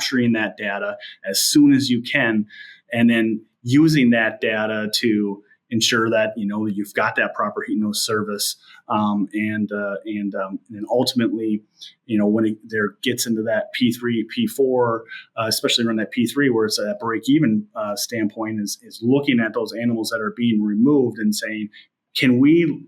capturing that data as soon as you can, and then using that data to ensure that you've got that proper heat nose service, and ultimately, when it there gets into that P3, P4, especially around that P3 where it's at break even standpoint, is looking at those animals that are being removed and saying, could we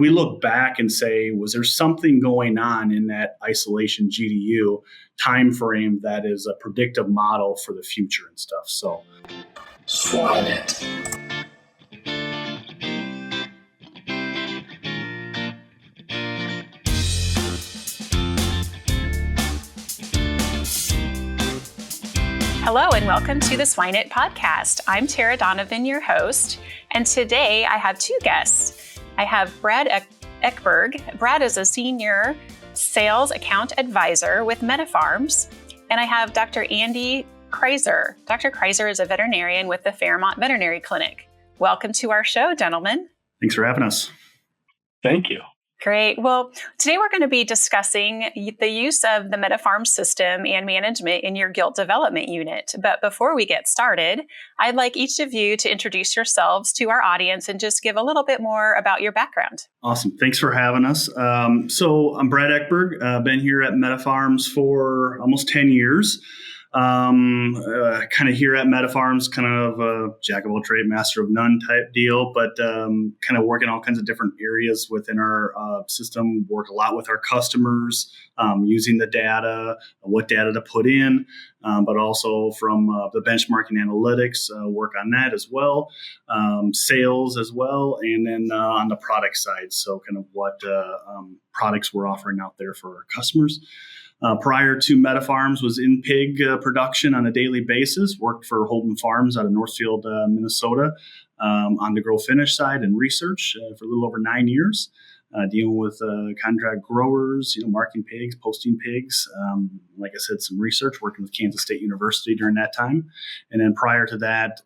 look back and say, was there something going on in that isolation GDU time frame that is a predictive model for the future and stuff? So, Swine it. Hello and welcome to the Swine It podcast. I'm Tara Donovan, your host, and today I have two guests. I have Brad Eckberg. Brad is a senior sales account advisor with MetaFarms, and I have Dr. Andy Kryzer. Dr. Kryzer is a veterinarian with the Fairmont Veterinary Clinic. Welcome to our show, gentlemen. Thanks for having us. Thank you. Great. Well, today we're going to be discussing the use of the MetaFarms system and management in your Gilt development unit. But before we get started, I'd like each of you to introduce yourselves to our audience and just give a little bit more about your background. Awesome. Thanks for having us. So I'm Brad Eckberg. Been here at MetaFarms for almost 10 years. Kind of here at MetaFarms, kind of a jack of all trades, master of none type deal, but kind of working all kinds of different areas within our system. Work a lot with our customers, using the data, what data to put in, but also from the benchmarking analytics, work on that as well, sales as well, and then on the product side, so kind of what products we're offering out there for our customers. Prior to MetaFarms, was in pig production on a daily basis, worked for Holden Farms out of Northfield, Minnesota, on the grow finish side and research for a little over 9 years, dealing with contract growers, marking pigs, posting pigs. Like I said, some research, working with Kansas State University during that time. And then prior to that,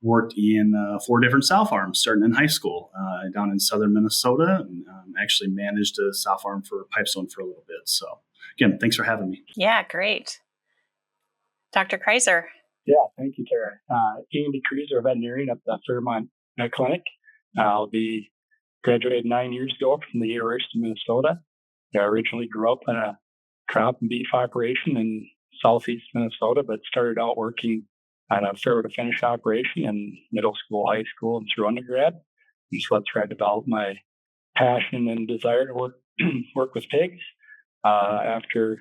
worked in 4 different sow farms, starting in high school down in southern Minnesota, and actually managed a sow farm for Pipestone for a little bit. So again, thanks for having me. Yeah, great. Dr. Kryzer. Yeah, thank you, Tara. Andy Kryzer, a veterinarian at the Fairmont Clinic. I'll be graduated 9 years ago from the University of Minnesota. I originally grew up in a crop and beef operation in southeast Minnesota, but started out working on a farrow to finish operation in middle school, high school, and through undergrad. And so that's where I developed my passion and desire to work with pigs. After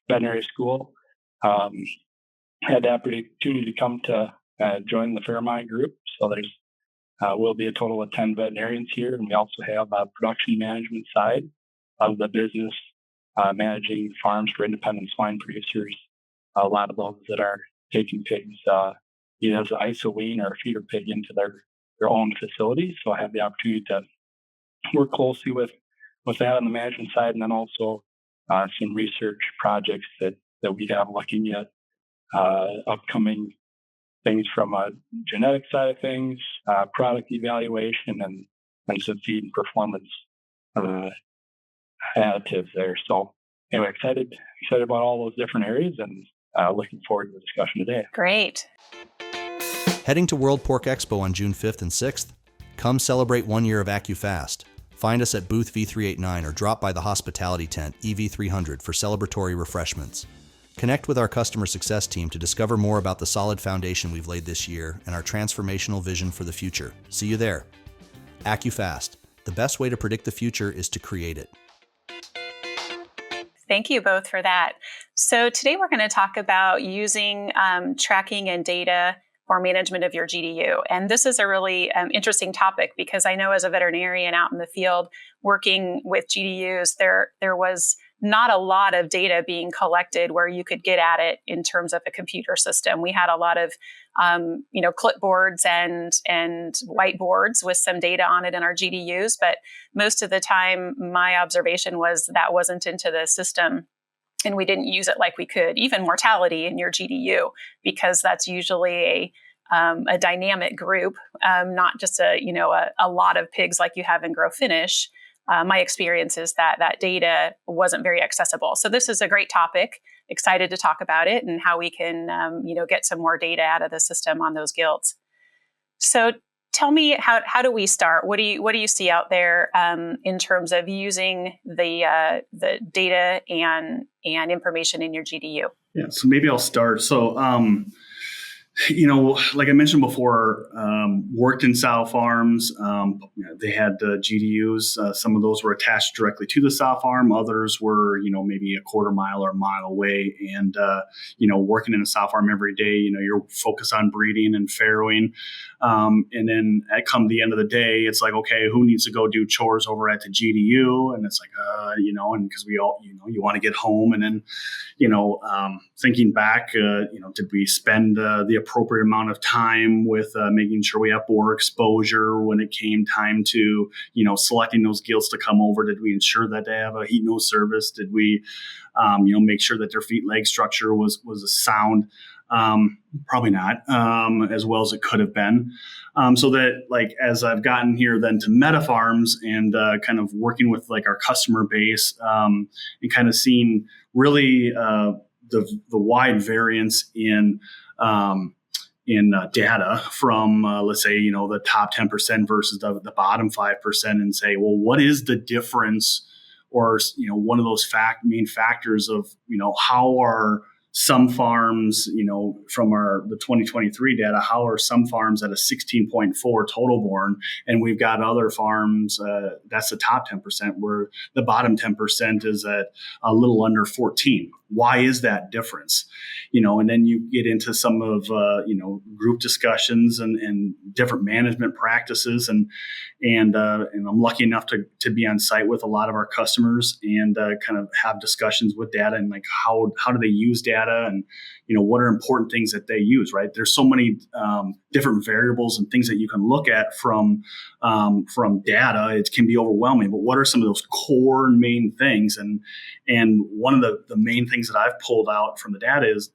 veterinary school, had the opportunity to come to join the Fairmont group. So there's will be a total of 10 veterinarians here, and we also have a production management side of the business, managing farms for independent swine producers. A lot of those that are taking pigs either as an iso-wean or a feeder pig into their own facilities. So I have the opportunity to work closely with that on the management side, and then also some research projects that we have looking at upcoming things from a genetic side of things, product evaluation, and some feed and performance additives there. So anyway, excited about all those different areas, and looking forward to the discussion today. Great. Heading to World Pork Expo on June 5th and 6th? Come celebrate 1 year of AccuFast. Find us at booth V389 or drop by the hospitality tent EV300 for celebratory refreshments. Connect with our customer success team to discover more about the solid foundation we've laid this year and our transformational vision for the future. See you there. AccuFast. The best way to predict the future is to create it. Thank you both for that. So today we're going to talk about using tracking and data for management of your GDU. And this is a really interesting topic because I know as a veterinarian out in the field working with GDUs, there was not a lot of data being collected where you could get at it in terms of a computer system. We had a lot of, clipboards and whiteboards with some data on it in our GDUs, but most of the time my observation was that wasn't into the system and we didn't use it like we could. Even mortality in your GDU, because that's usually a dynamic group, not just a lot of pigs like you have in grow finish. my experience is that data wasn't very accessible. So this is a great topic. Excited to talk about it and how we can, get some more data out of the system on those gilts. So tell me, how do we start? What do you see out there in terms of using the data and information in your GDU? Yeah, so maybe I'll start. So, like I mentioned before, worked in sow farms. They had GDUs. Some of those were attached directly to the sow farm. Others were, maybe a quarter mile or a mile away. And, working in a sow farm every day, you're focused on breeding and farrowing. And then come the end of the day, it's like, okay, who needs to go do chores over at the GDU? And it's like, and because we all, you want to get home. And then, thinking back, did we spend the appropriate amount of time with making sure we have boar exposure when it came time to, selecting those gilts to come over? Did we ensure that they have a heat nose service? Did we, make sure that their feet leg structure was a sound? Probably not as well as it could have been. So that, like, as I've gotten here then to Meta Farms and kind of working with like our customer base and kind of seeing really the wide variance in data from, let's say, the top 10% versus the bottom 5%, and say, well, what is the difference? Or, one of those main factors of, how are some farms, from the 2023 data, how are some farms at a 16.4 total born, and we've got other farms, that's the top 10%, where the bottom 10% is at a little under 14. Why is that difference? And then you get into some of, group discussions and different management practices. And I'm lucky enough to be on site with a lot of our customers and kind of have discussions with data and like how do they use data and, what are important things that they use, right? There's so many different variables and things that you can look at from data. It can be overwhelming, but what are some of those core and main things? And one of the main things that I've pulled out from the data is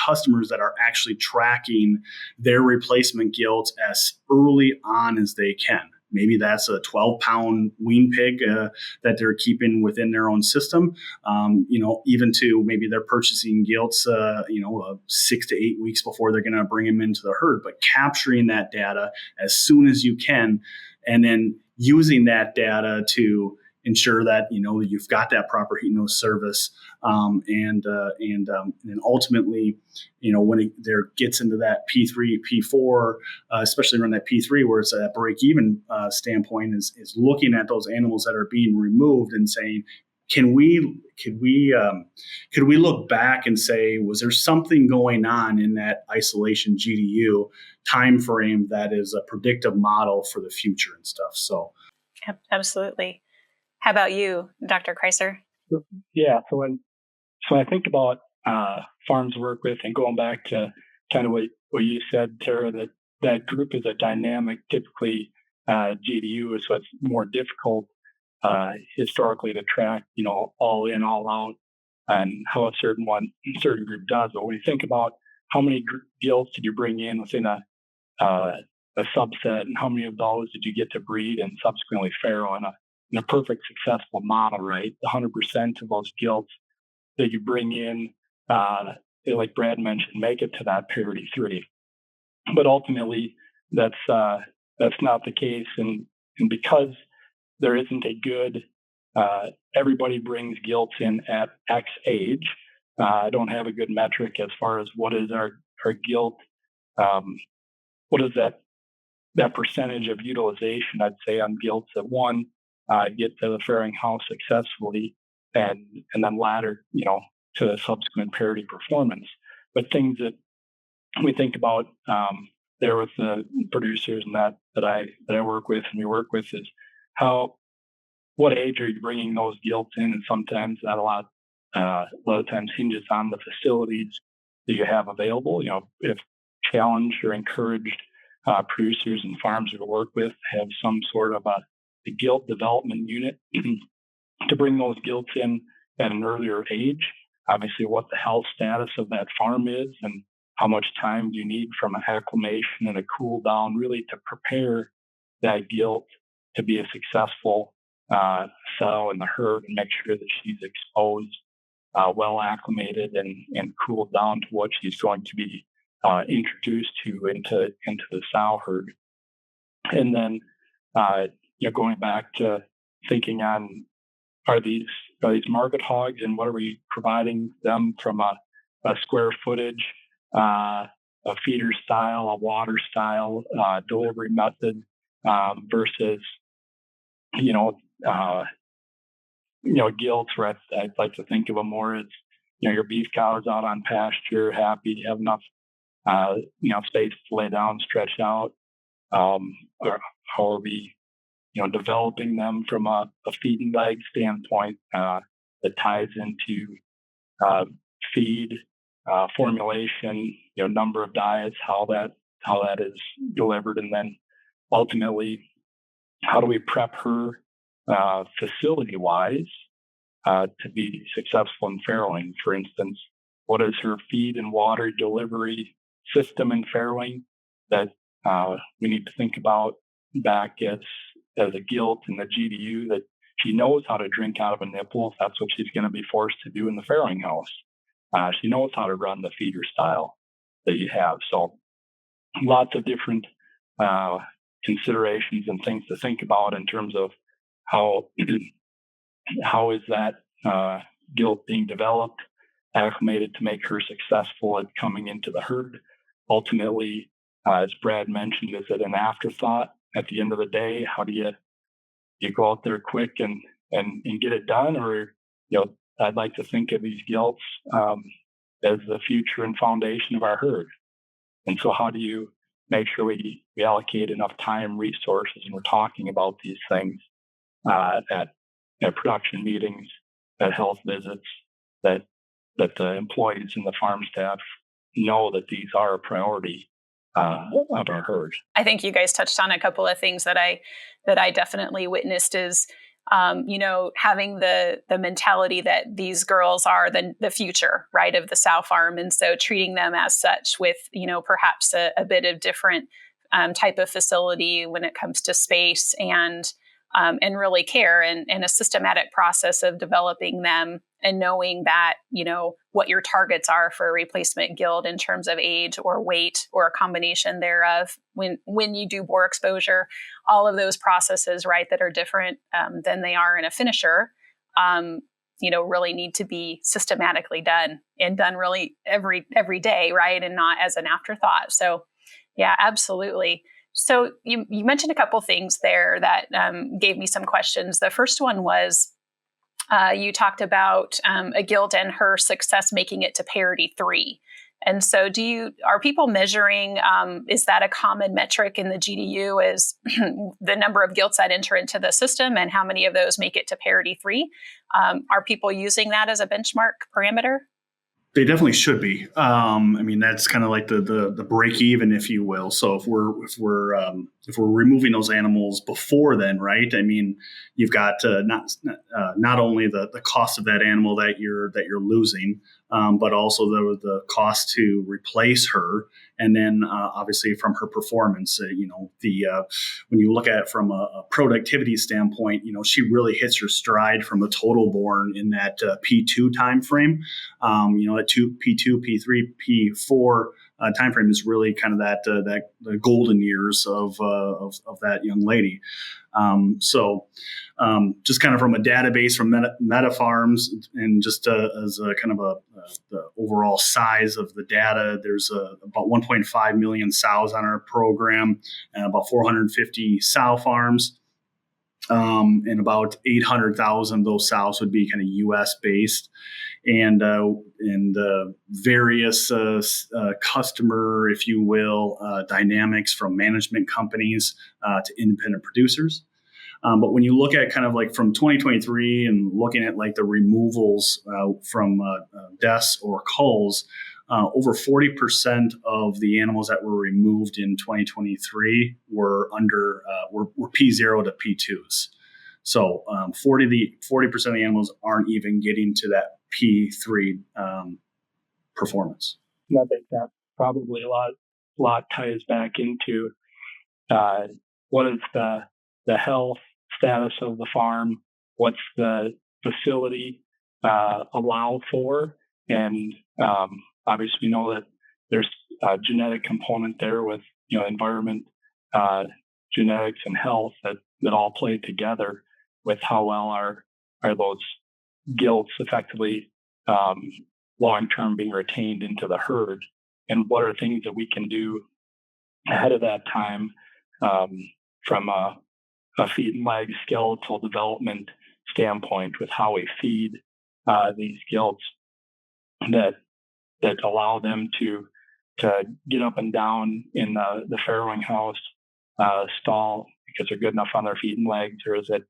customers that are actually tracking their replacement gilts as early on as they can. Maybe that's a 12-pound wean pig that they're keeping within their own system. Even to maybe they're purchasing gilts, 6 to 8 weeks before they're going to bring them into the herd. But capturing that data as soon as you can, and then using that data to ensure that you've got that proper heat nose service, and ultimately, when there gets into that P3, P4, especially around that P3, where it's at break even standpoint, is looking at those animals that are being removed and saying, could we look back and say, was there something going on in that isolation GDU time frame that is a predictive model for the future and stuff? So, absolutely. How about you, Dr. Kryzer? Yeah. So when I think about farms to work with, and going back to kind of what you said, Tara, that group is a dynamic, typically GDU, so it's more difficult historically to track, all in, all out, and how a certain group does. But when you think about how many gilts did you bring in within a subset, and how many of those did you get to breed and subsequently farrow in a perfect successful model, right? 100% of those gilts that you bring in, like Brad mentioned, make it to that parity 3. But ultimately, that's not the case, and because there isn't a good, everybody brings gilts in at X age. I don't have a good metric as far as what is our gilt, what is that percentage of utilization, I'd say, on gilts that one, get to the farrowing house successfully, and then ladder, to the subsequent parity performance. But things that we think about there with the producers and that I work with and we work with is what age are you bringing those gilts in, and sometimes that a lot of times hinges on the facilities that you have available. If challenged or encouraged producers and farms that we work with have some sort of a gilt development unit to bring those gilts in at an earlier age. Obviously, what the health status of that farm is and how much time do you need from an acclimation and a cool down really to prepare that gilt to be a successful sow in the herd and make sure that she's exposed, well acclimated, and cooled down to what she's going to be introduced to into the sow herd. And then, going back to thinking on, are these market hogs, and what are we providing them from a square footage, a feeder style, a water style, delivery method, versus, Gilt, where I'd like to think of them more as, your beef cows out on pasture, happy to have enough, space to lay down, stretch out. Or how are we, developing them from a feeding bag standpoint that ties into feed, formulation, number of diets, how that is delivered, and then ultimately, how do we prep her facility-wise to be successful in farrowing? For instance, what is her feed and water delivery system in farrowing that we need to think about back as a gilt in the GDU, that she knows how to drink out of a nipple if that's what she's going to be forced to do in the farrowing house. She knows how to run the feeder style that you have. So lots of different considerations and things to think about in terms of how is that gilt being developed, acclimated to make her successful at coming into the herd. Ultimately, as Brad mentioned, is it an afterthought at the end of the day? How do you go out there quick and get it done? Or, I'd like to think of these gilts as the future and foundation of our herd. And so how do you make sure we allocate enough time, resources, and we're talking about these things at production meetings, at health visits, that the employees and the farm staff know that these are a priority of our herd. I think you guys touched on a couple of things that I definitely witnessed is, having the mentality that these girls are the future, right, of the sow farm. And so treating them as such with, perhaps a bit of different type of facility when it comes to space and really care and a systematic process of developing them and knowing that, what your targets are for a replacement gilt in terms of age or weight or a combination thereof when you do boar exposure, all of those processes, right, that are different than they are in a finisher, really need to be systematically done and done really every day, right, and not as an afterthought. So, yeah, absolutely. So you mentioned a couple things there that gave me some questions. The first one was you talked about a gilt and her success making it to parity 3. And so are people measuring, is that a common metric in the GDU, is the number of gilts that enter into the system and how many of those make it to parity 3? Are people using that as a benchmark parameter? They definitely should be. That's kind of like the break even, if you will. So if we're removing those animals before then, right? You've got not only the cost of that animal that you're losing, but also the cost to replace her, and then obviously from her performance. When you look at it from a productivity standpoint, she really hits her stride from a total born in that P2 time frame. At P2, P3, P4 time frame is really kind of that the golden years of that young lady. Just kind of from a database from Meta Farms, and just as a kind of the overall size of the data, there's about 1.5 million sows on our program, and about 450 sow farms. And about 800,000 of those sows would be kind of U.S. based, and various customer, if you will, dynamics from management companies to independent producers. But when you look at kind of like from 2023 and looking at like the removals from deaths or culls, over 40% of the animals that were removed in 2023 were were P0 to P2s. So 40% of the animals aren't even getting to that P3 performance. I think that probably a lot ties back into what is the health status of the farm, what's the facility allow for, and obviously we know that there's a genetic component there with environment, genetics, and health that all play together with how well are those gilts effectively long-term being retained into the herd, and what are things that we can do ahead of that time from a feet and leg skeletal development standpoint with how we feed these gilts that allow them to get up and down in the farrowing house stall because they're good enough on their feet and legs, or is it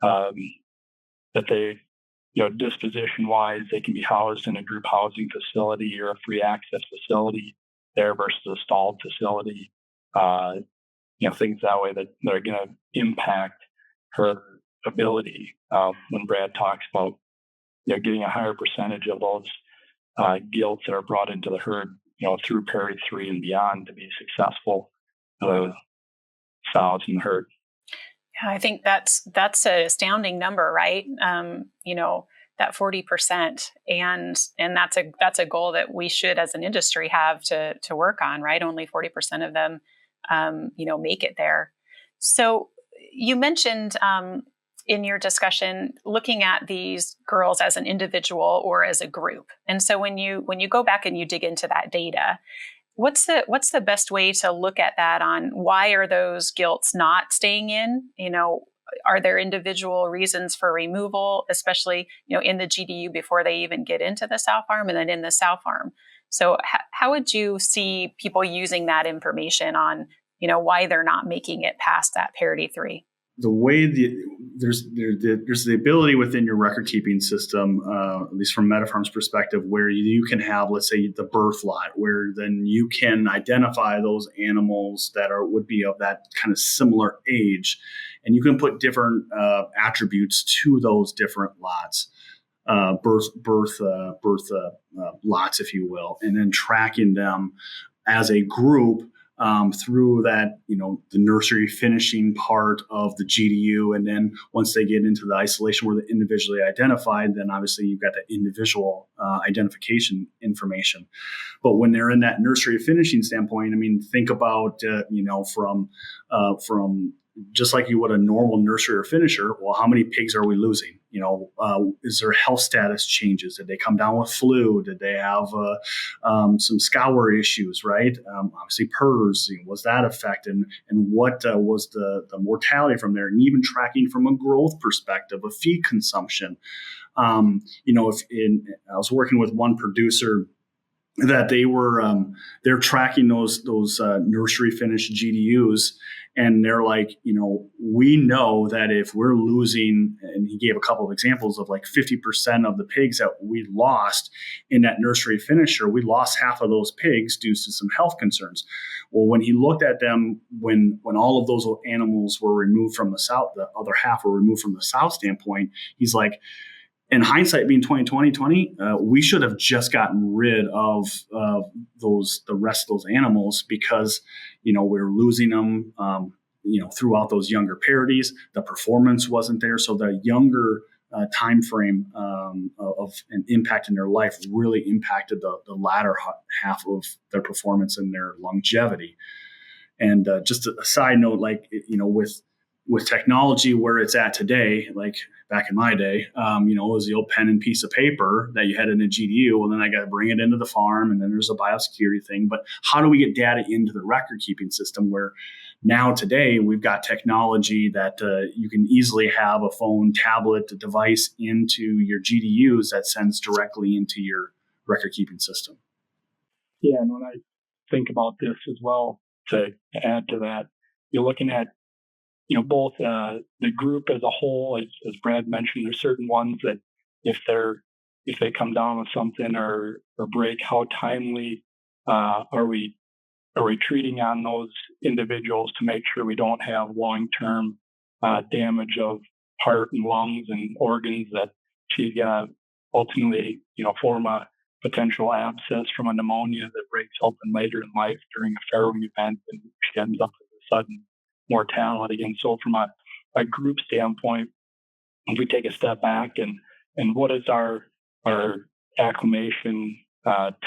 that they, disposition wise, they can be housed in a group housing facility or a free access facility there versus a stalled facility, things that way that are going to impact her ability. When Brad talks about getting a higher percentage of those gilts that are brought into the herd, through Prairie 3 and beyond to be successful sows in the herd. Yeah, I think that's an astounding number, right? That 40%, and that's a goal that we should, as an industry, have to work on, right? Only 40% of them, make it there. So you mentioned in your discussion looking at these girls as an individual or as a group, and so when you go back and you dig into that data, what's the best way to look at that on why are those gilts not staying in? Are there individual reasons for removal, especially, in the GDU before they even get into the sow farm and then in the sow farm? So how would you see people using that information on, why they're not making it past that parity 3? The way there's the ability within your record keeping system, at least from MetaFarm's perspective, where you can have, let's say, the birth lot, where then you can identify those animals that would be of that kind of similar age, and you can put different attributes to those different lots, birth lots, if you will, and then tracking them as a group. Through that, the nursery finishing part of the GDU. And then once they get into the isolation where they're individually identified, then obviously you've got the individual identification information. But when they're in that nursery finishing standpoint, think about, from just like you would a normal nursery or finisher, well, how many pigs are we losing? Is their health status changes? Did they come down with flu? Did they have some scour issues, right? Obviously PRRS, was that affected? And what was the mortality from there? And even tracking from a growth perspective of feed consumption. I was working with one producer that they're tracking those nursery finished GDUs, and they're like, we know that if we're losing, and he gave a couple of examples of like 50% of the pigs that we lost in that nursery finisher, we lost half of those pigs due to some health concerns. Well, when he looked at them, when all of those animals were removed from the south, the other half were removed from the south standpoint, he's like, in hindsight, being 2020, we should have just gotten rid of the rest of those animals because, we're losing them, throughout those younger parities. The performance wasn't there. So the younger time frame of an impact in their life really impacted the latter half of their performance and their longevity. And just a side note, with technology where it's at today, like back in my day, it was the old pen and piece of paper that you had in a GDU. Well, then I got to bring it into the farm, and then there's a biosecurity thing. But how do we get data into the record keeping system where now today we've got technology that you can easily have a phone, tablet, device into your GDUs that sends directly into your record keeping system? Yeah, and when I think about this as well, to add to that, you're looking at both the group as a whole, as Brad mentioned, there's certain ones that if they come down with something or break, how timely are we treating on those individuals to make sure we don't have long-term damage of heart and lungs and organs that she's going to ultimately, form a potential abscess from a pneumonia that breaks open later in life during a farrowing event, and she ends up with a sudden mortality. And so from a a group standpoint, if we take a step back and what is our acclimation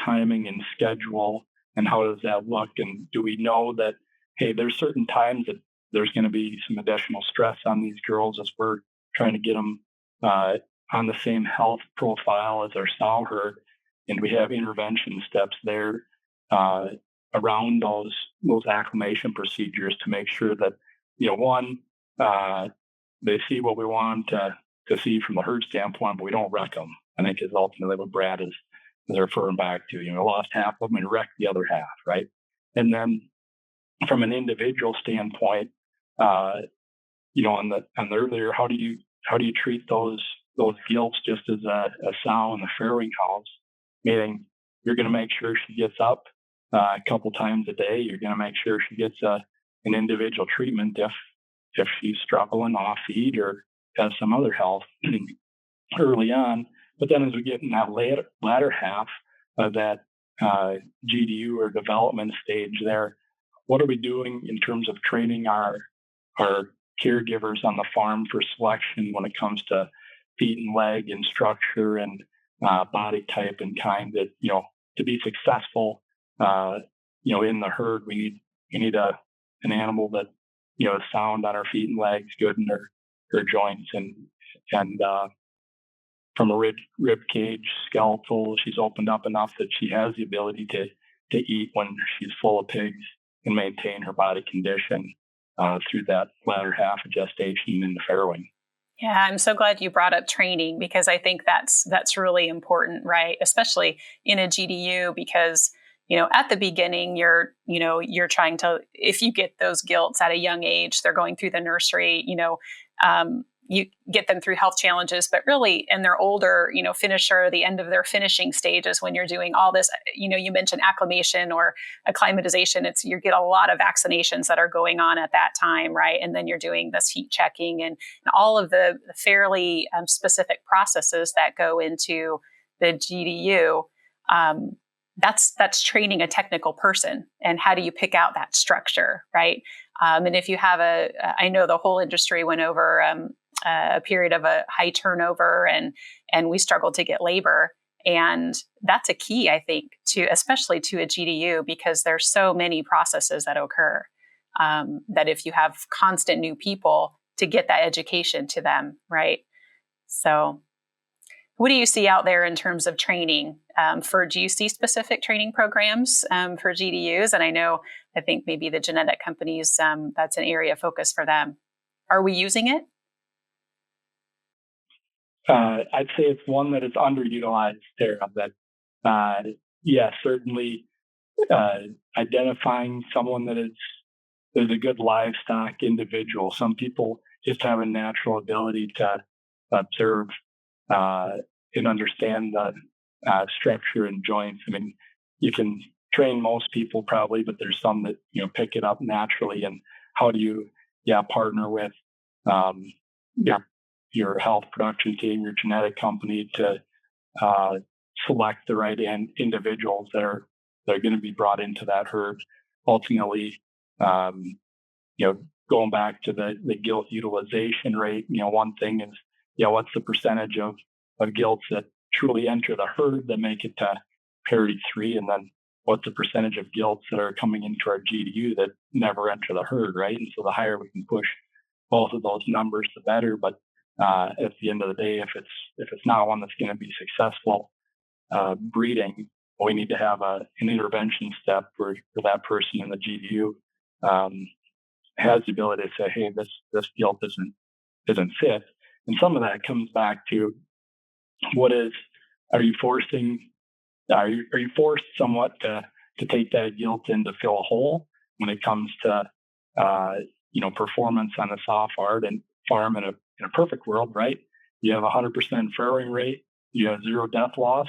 timing and schedule, and how does that look? And do we know that, hey, there's certain times that there's going to be some additional stress on these girls as we're trying to get them on the same health profile as our sow herd, and we have intervention steps there around those acclimation procedures to make sure that, one, they see what we want to see from the herd standpoint, but we don't wreck them. I think is ultimately what Brad is referring back to. We lost half of them and wrecked the other half, right? And then from an individual standpoint, on the earlier, how do you treat those gilts just as a sow in the farrowing house? Meaning, you're going to make sure she gets up a couple times a day. You're going to make sure she gets an individual treatment if she's struggling off feed or has some other health early on. But then as we get in that latter half of that GDU or development stage there, what are we doing in terms of training our caregivers on the farm for selection when it comes to feet and leg and structure and body type and kind? That, to be successful, in the herd, we need an animal that, is sound on her feet and legs, good in her joints, and from a rib cage, skeletal, she's opened up enough that she has the ability to eat when she's full of pigs and maintain her body condition through that latter half of gestation and the farrowing. Yeah, I'm so glad you brought up training, because I think that's really important, right? Especially in a GDU, because at the beginning, you're trying to, if you get those gilts at a young age, they're going through the nursery, you get them through health challenges, but really in their older, finisher, the end of their finishing stages, when you're doing all this, you mentioned acclimation or acclimatization, you get a lot of vaccinations that are going on at that time, right? And then you're doing this heat checking and all of the fairly specific processes that go into the GDU. That's training a technical person. And how do you pick out that structure, right? And if you have I know the whole industry went over a period of a high turnover, and we struggled to get labor. And that's a key, I think, especially to a GDU, because there's so many processes that occur, that if you have constant new people, to get that education to them, right? So what do you see out there in terms of training? Do you see specific training programs for GDUs? And I think maybe the genetic companies, that's an area of focus for them. Are we using it? I'd say it's one that is underutilized there. That, certainly identifying someone that is a good livestock individual. Some people just have a natural ability to observe and understand the structure and joints. I mean, you can train most people probably, but there's some that pick it up naturally. And how do you partner with your health production team, your genetic company, to select the right individuals that are going to be brought into that herd. Ultimately, going back to the gilt utilization rate, one thing is, what's the percentage of gilts that truly enter the herd that make it to parity 3, and then what's the percentage of gilts that are coming into our GDU that never enter the herd, right? And so the higher we can push both of those numbers, the better. But at the end of the day, if it's not one that's going to be successful breeding, we need to have an intervention step where that person in the GDU has the ability to say, hey, this gilt isn't fit. And some of that comes back to are you forced somewhat to take that gilt in to fill a hole when it comes to performance on a sow farm in a perfect world, right? You have 100% farrowing rate, you have 0 death loss,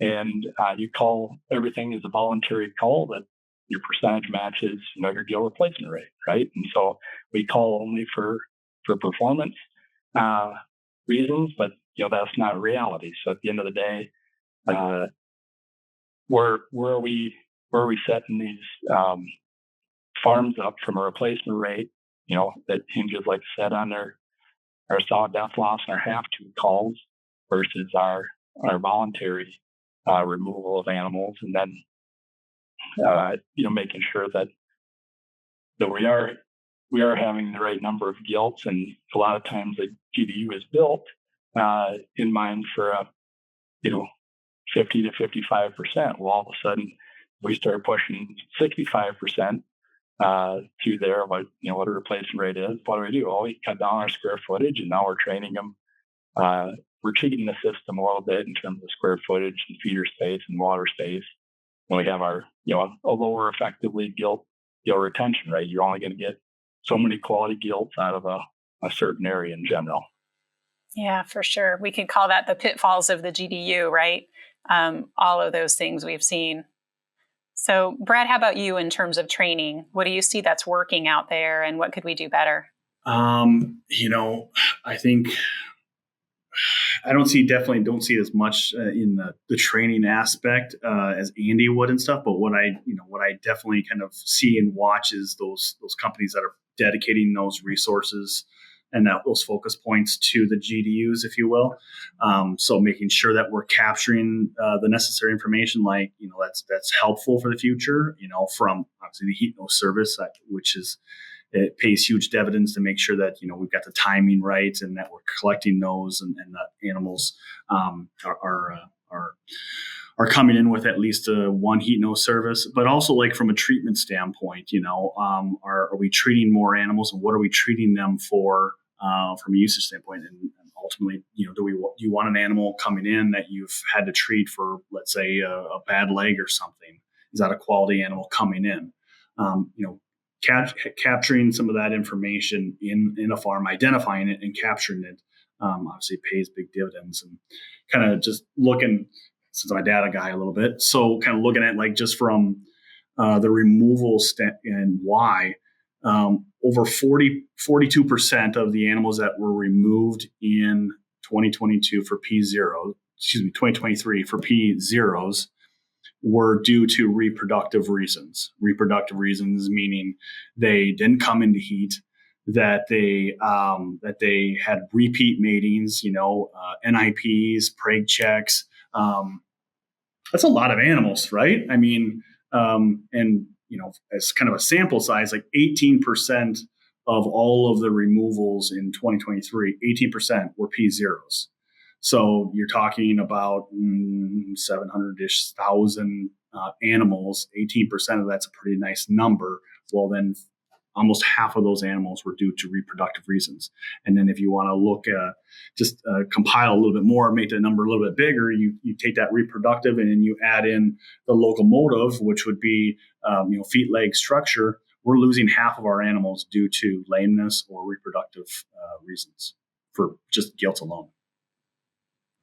and you call everything as a voluntary call that your percentage matches, your gilt replacement rate, right? And so we call only for performance reasons, but that's not reality. So at the end of the day, where are we setting these farms up from a replacement rate that hinges, like I said, on our solid death loss and our have-to calls versus our voluntary removal of animals, and then making sure that we are having the right number of gilts, and a lot of times the GDU is built in mind for a 50 to 55%. Well, all of a sudden we start pushing 65% through there. What the replacement rate is. What do? Well, we cut down our square footage, and now we're training them. We're cheating the system a little bit in terms of square footage and feeder space and water space. When we have our a lower effectively gilt retention rate, you're only going to get so many quality gilts out of a certain area in general. Yeah, for sure. We could call that the pitfalls of the GDU, right? All of those things we've seen. So, Brad, how about you in terms of training? What do you see that's working out there, and what could we do better? I think definitely don't see as much in the training aspect as Andy would and stuff. But what I definitely kind of see and watch is those companies that are dedicating those resources and those focus points to the GDUs, if you will. So making sure that we're capturing the necessary information, like, that's helpful for the future, from obviously the heat nose service, which is, it pays huge dividends to make sure that, we've got the timing right and that we're collecting those and the animals are coming in with at least one heat nose service. But also, like, from a treatment standpoint, are we treating more animals, and what are we treating them for from a usage standpoint? And ultimately, do you want an animal coming in that you've had to treat for, let's say, a bad leg or something? Is that a quality animal coming in? Capturing some of that information in a farm, identifying it and capturing it, obviously pays big dividends. And kind of just looking, since I'm a data guy a little bit, so kind of looking at, like, just from the removal and why, over 42% of the animals that were removed in 2023 for P0s were due to reproductive reasons. Reproductive reasons meaning they didn't come into heat, that they had repeat matings, NIPs, preg checks. That's a lot of animals, right? I mean, and as kind of a sample size, like 18% of all of the removals in 2023, 18% were P0s. So you're talking about 700-ish thousand animals. 18% of that's a pretty nice number. Well, then almost half of those animals were due to reproductive reasons. And then if you want to look compile a little bit more, make the number a little bit bigger, you take that reproductive and then you add in the locomotive, which would be feet, leg structure. We're losing half of our animals due to lameness or reproductive reasons for just gilt alone.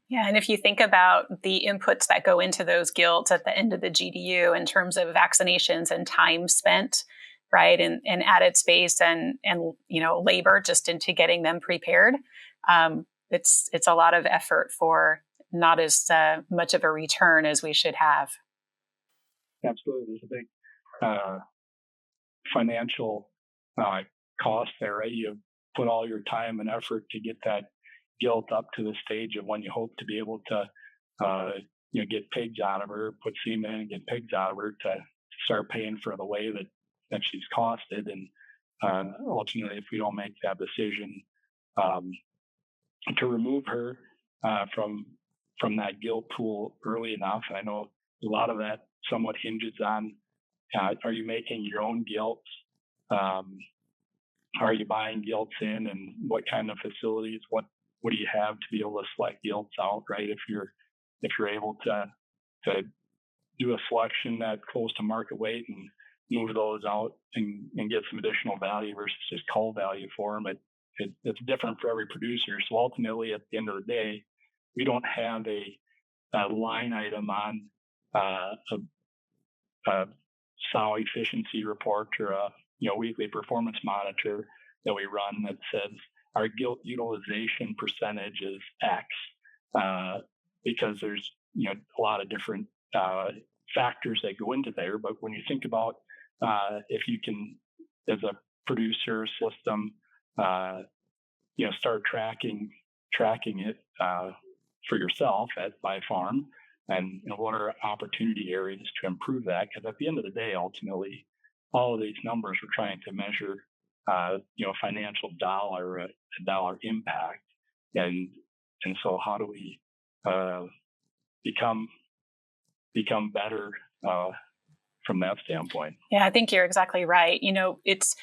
Yeah, and if you think about the inputs that go into those gilts at the end of the GDU in terms of vaccinations and time spent, right, and added space and labor just into getting them prepared, it's a lot of effort for not as much of a return as we should have. Absolutely, there's a big financial cost there, right? You put all your time and effort to get that gilt up to the stage of when you hope to be able to get pigs out of her, put semen in and get pigs out of her, to start paying for the way that she's costed. And ultimately, if we don't make that decision to remove her from that gilt pool early enough, and I know a lot of that somewhat hinges on, are you making your own gilts? Are you buying gilts in, and what kind of facilities? What do you have to be able to select gilts out, right? If you're able to do a selection that's close to market weight and move those out and get some additional value versus just cull value for them, it's different for every producer. So ultimately, at the end of the day, we don't have a line item on a sow efficiency report or a weekly performance monitor that we run that says our gilt utilization percentage is X, because there's a lot of different factors that go into there. But when you think about if you can, as a producer system, start tracking it for yourself by farm, and what are opportunity areas to improve that? Because at the end of the day, ultimately, all of these numbers we're trying to measure, financial dollar impact, and so how do we become better from that standpoint? Yeah, I think you're exactly right. It's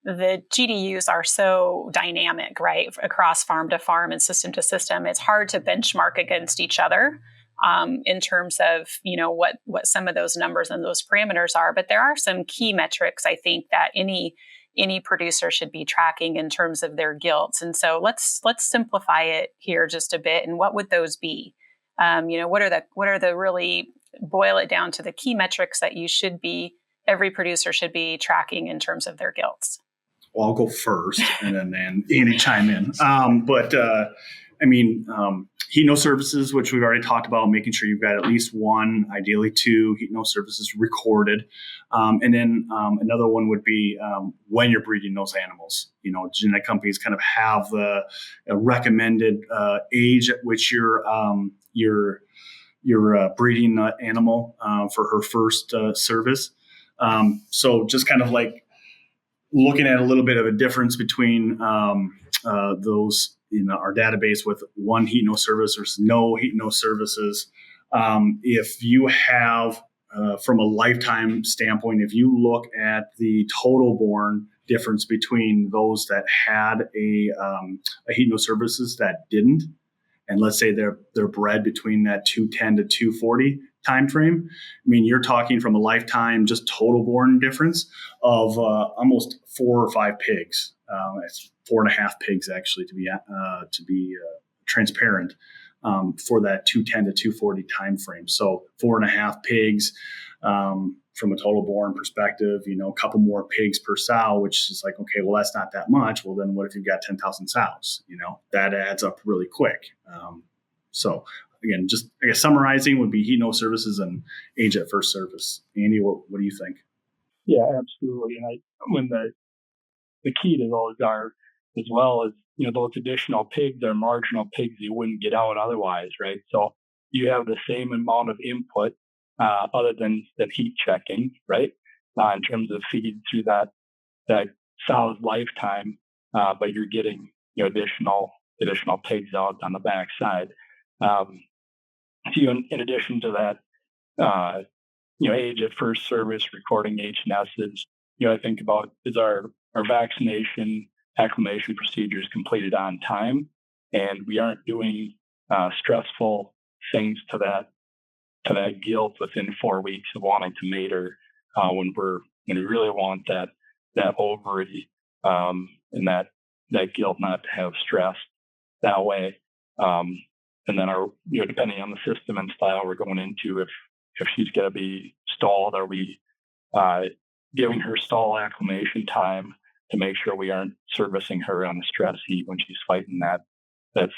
the GDUs are so dynamic, right, across farm to farm and system to system. It's hard to benchmark against each other in terms of what some of those numbers and those parameters are. But there are some key metrics, I think, that any producer should be tracking in terms of their gilts. And so let's simplify it here just a bit. And what would those be? What are the really, boil it down to the key metrics that every producer should be tracking in terms of their gilts? Well, I'll go first, and then Andy chime in. Heat no services, which we've already talked about, making sure you've got at least one, ideally two heat no services recorded. And then another one would be when you're breeding those animals. Genetic companies kind of have the recommended age at which you're breeding that animal for her first service. So just kind of like looking at a little bit of a difference between those in our database with one heat no service versus no heat no services. If you have, from a lifetime standpoint, if you look at the total born difference between those that had a heat no services that didn't, and let's say they're bred between that 210 to 240 time frame, you're talking from a lifetime just total born difference of almost 4 or 5 pigs. It's 4.5 pigs actually to be transparent for that 210 to 240 time frame. So 4.5 pigs from a total born perspective. A couple more pigs per sow, which is like, okay, well, that's not that much. Well, then what if you've got 10,000 sows? That adds up really quick. So again, just I guess summarizing would be heat no services and age at first service. Andy, what do you think? Yeah, absolutely. And when the key to those are, as well as those additional pigs are marginal pigs you wouldn't get out otherwise, right? So you have the same amount of input other than heat checking, right? In terms of feed through that sow's lifetime, but you're getting additional pigs out on the backside. In addition to that, age at first service, recording H&S's, I think about is our vaccination acclimation procedures completed on time, and we aren't doing stressful things to that gilt within 4 weeks of wanting to mate her, when we really want that ovary and that gilt not to have stress that way. And then depending on the system and style we're going into, if she's going to be stalled, are we giving her stall acclimation time to make sure we aren't servicing her on the stress heat when she's fighting that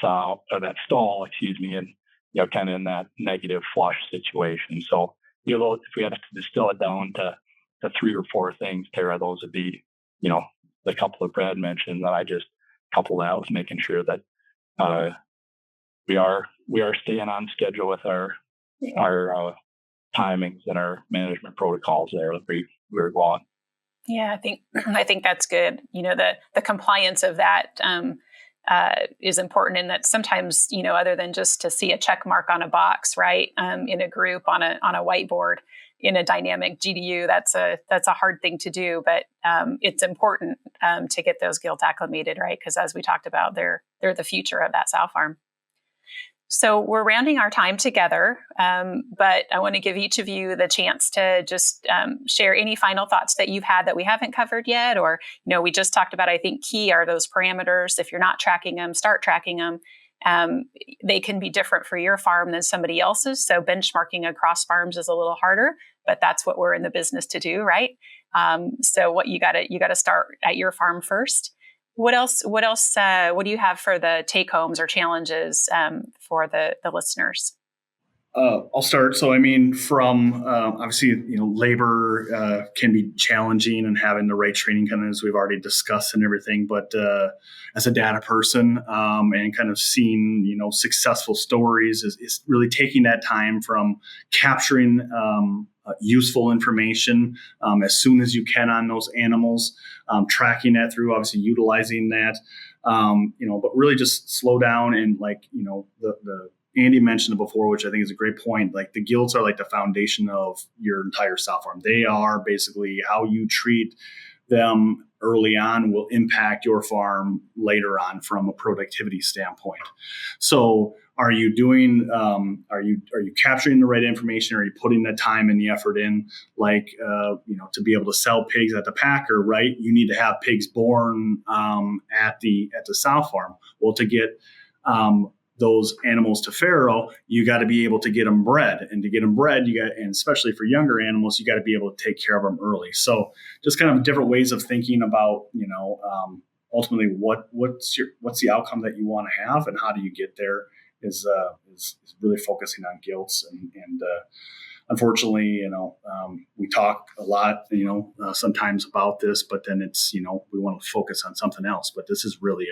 sow or that stall, and kind of in that negative flush situation. So if we had to distill it down to 3 or 4 things, Tara, those would be the couple that Brad mentioned that I just coupled out with making sure that we are staying on schedule with our timings and our management protocols there that we're going. Yeah, I think that's good. The compliance of that is important, and that sometimes other than just to see a check mark on a box, right, in a group on a whiteboard in a dynamic GDU, that's a hard thing to do, but it's important to get those gilt acclimated, right? Because as we talked about, they're the future of that sow farm. So we're rounding our time together, but I want to give each of you the chance to just share any final thoughts that you've had that we haven't covered yet, or, we just talked about, I think key are those parameters. If you're not tracking them, start tracking them. They can be different for your farm than somebody else's. So benchmarking across farms is a little harder, but that's what we're in the business to do, right? So what you gotta start at your farm first. What else? What do you have for the take homes or challenges for the listeners? I'll start. So, I mean, from obviously, labor can be challenging, and having the right training, kind of as we've already discussed and everything. But as a data person, and kind of seeing, successful stories is really taking that time from capturing useful information as soon as you can on those animals, tracking that through, obviously utilizing that, but really just slow down and the Andy mentioned it before, which I think is a great point. Like the gilts are like the foundation of your entire sow farm. They are basically how you treat them early on will impact your farm later on from a productivity standpoint. So are you doing, are you capturing the right information? Are you putting the time and the effort in, to be able to sell pigs at the packer, right? You need to have pigs born at the sow farm. Well, to get those animals to farrow, you got to be able to get them bred, and to get them bred, and especially for younger animals, you got to be able to take care of them early. So just kind of different ways of thinking about, ultimately what's the outcome that you want to have, and how do you get there is really focusing on gilts. And unfortunately, we talk a lot, sometimes about this, but then it's, we want to focus on something else. But this is really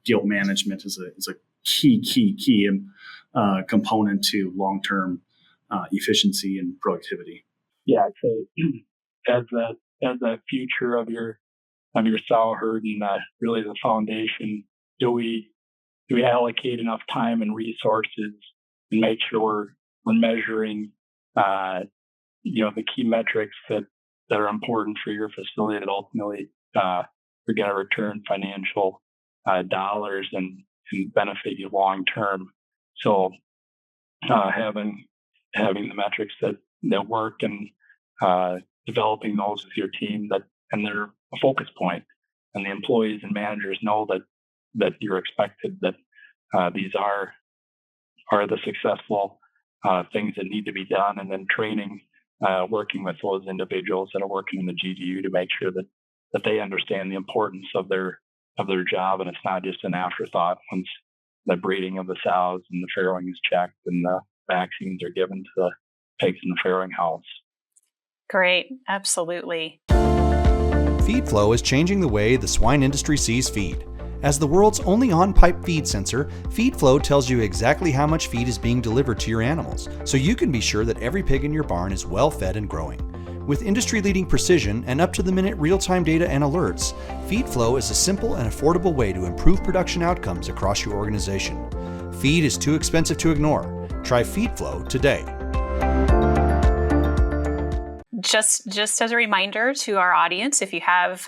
gilt management is a key component to long-term efficiency and productivity. Yeah, I'd say as the future of your sow herd and really the foundation, do we allocate enough time and resources and make sure we're measuring the key metrics that are important for your facility that ultimately are going to return financial dollars and benefit you long term. So having the metrics that work, and developing those with your team, and they're a focus point, and the employees and managers know that you're expected, that these are the successful things that need to be done, and then training, working with those individuals that are working in the GDU to make sure that they understand the importance of their job, and it's not just an afterthought once the breeding of the sows and the farrowing is checked and the vaccines are given to the pigs in the farrowing house. Great, absolutely. Feed flow is changing the way the swine industry sees feed. As the world's only on-pipe feed sensor, feed flow tells you exactly how much feed is being delivered to your animals, so you can be sure that every pig in your barn is well fed and growing. With industry-leading precision and up-to-the-minute real-time data and alerts, feed flow is a simple and affordable way to improve production outcomes across your organization. Feed is too expensive to ignore. Try feed flow today. Just as a reminder to our audience, if you have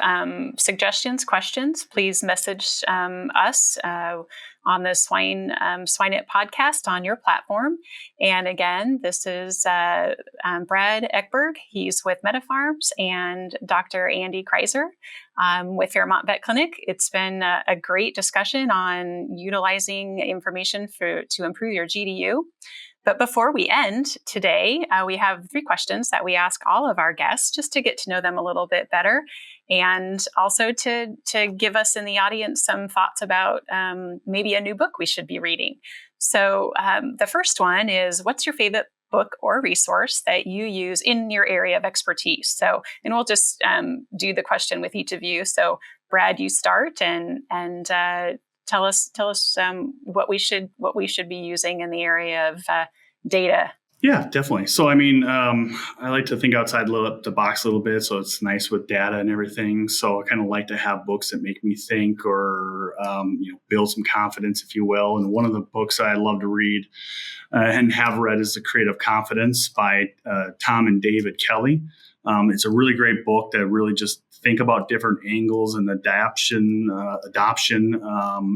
suggestions, questions, please message us on the Swine It podcast on your platform. And again, this is Brad Eckberg. He's with MetaFarms, and Dr. Andy Kryzer with Fairmont Vet Clinic. It's been a great discussion on utilizing information to improve your GDU. But before we end today, we have 3 questions that we ask all of our guests, just to get to know them a little bit better, and also to give us in the audience some thoughts about maybe a new book we should be reading. So the first one is, what's your favorite book or resource that you use in your area of expertise? So, and we'll just do the question with each of you. So Brad, you start and tell us what we should be using in the area of data. Yeah, definitely. So, I mean, I like to think outside the box a little bit. So it's nice with data and everything. So I kind of like to have books that make me think, or build some confidence, if you will. And one of the books I love to read and have read is The Creative Confidence by Tom and David Kelly. It's a really great book that really just think about different angles and adoption,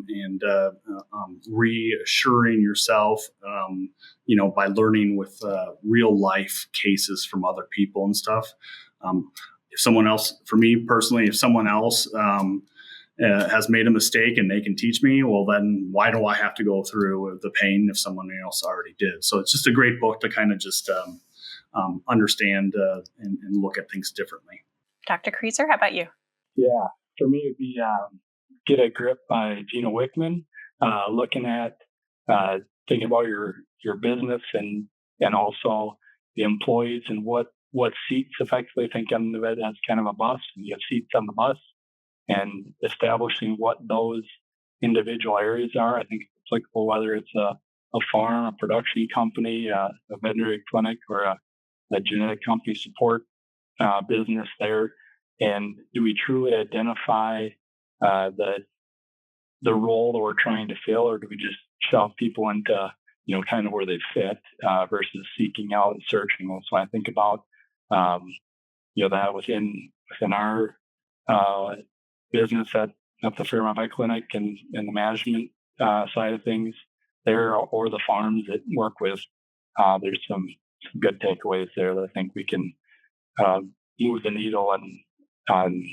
and reassuring yourself, by learning with real life cases from other people and stuff. If someone else has made a mistake and they can teach me, well, then why do I have to go through the pain if someone else already did? So it's just a great book to kind of just understand and look at things differently. Dr. Kryzer, how about you? Yeah, for me, it'd be Get a Grip by Gino Wickman, looking at thinking about your your business and also the employees and what seats effectively. Think of it as kind of a bus, and you have seats on the bus, and establishing what those individual areas are. I think it's applicable whether it's a farm, a production company, a veterinary clinic, or a genetic company support business there. And do we truly identify the role that we're trying to fill, or do we just shove people into kind of where they fit versus seeking out and searching them? So I think about that within our business at the Fairmont Vet Clinic and the management side of things there, or the farms that work with. There's some good takeaways there that I think we can move the needle on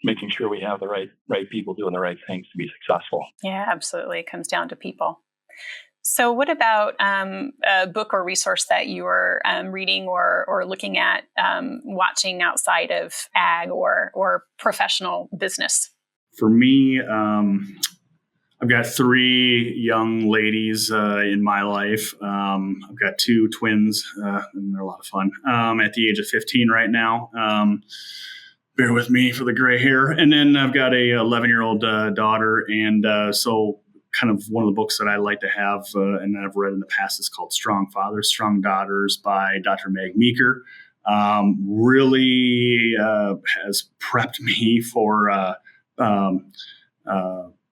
making sure we have the right people doing the right things to be successful. Yeah, absolutely. It comes down to people. So what about a book or resource that you are reading or looking at, watching outside of ag or professional business? For me, I've got 3 young ladies in my life. I've got 2 twins, and they're a lot of fun. At the age of 15 right now. Bear with me for the gray hair. And then I've got a 11-year-old daughter. And so kind of one of the books that I like to have and that I've read in the past is called Strong Fathers, Strong Daughters by Dr. Meg Meeker. Really has prepped me for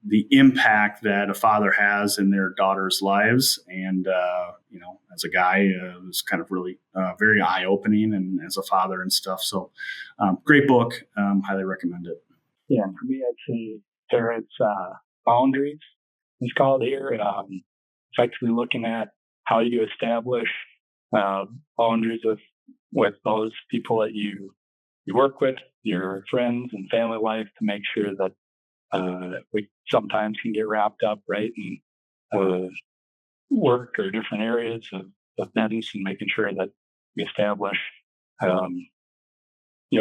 the impact that a father has in their daughters' lives. And, as a guy, it was kind of really very eye-opening, and as a father and stuff. So great book. Highly recommend it. Yeah, and for me, I'd say it's Boundaries. It's called here. Effectively looking at how you establish boundaries with those people that you work with, your friends and family life, to make sure that we sometimes can get wrapped up right in work or different areas of business, and making sure that we establish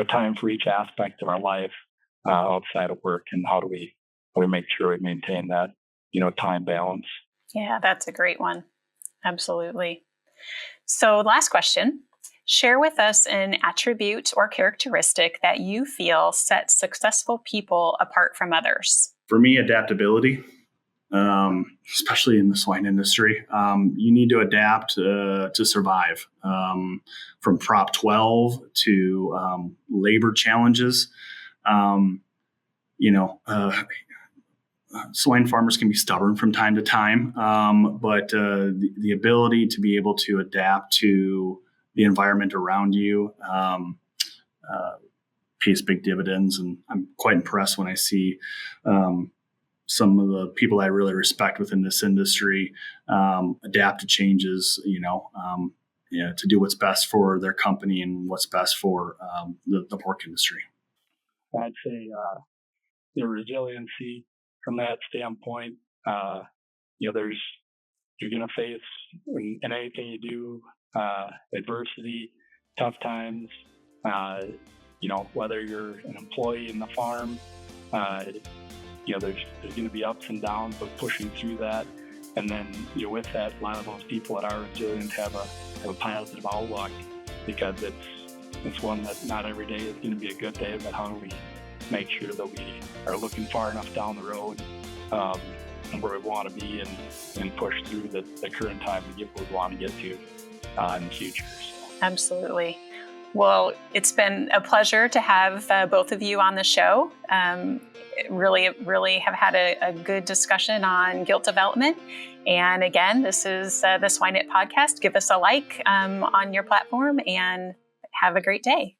time for each aspect of our life outside of work, and how do we make sure we maintain that time balance. Yeah, that's a great one. Absolutely. So last question. Share with us an attribute or characteristic that you feel sets successful people apart from others. For me, adaptability, especially in the swine industry. You need to adapt to survive, from Prop 12 to labor challenges. Swine farmers can be stubborn from time to time, but the ability to be able to adapt to the environment around you pays big dividends. And I'm quite impressed when I see some of the people I really respect within this industry adapt to changes, to do what's best for their company and what's best for the pork industry. I'd say the resiliency from that standpoint. You're going to face in anything you do adversity, tough times. Whether you're an employee in the farm, there's going to be ups and downs, but pushing through that. And then with that, a lot of those people that are resilient have a positive outlook, because it's one that not every day is going to be a good day, but how do we make sure that we are looking far enough down the road and where we want to be, and push through the current time to get where we want to get to in the future. So. Absolutely. Well, it's been a pleasure to have both of you on the show. Really have had a good discussion on gilt development. And again, this is the Swine It podcast. Give us a like on your platform, and have a great day.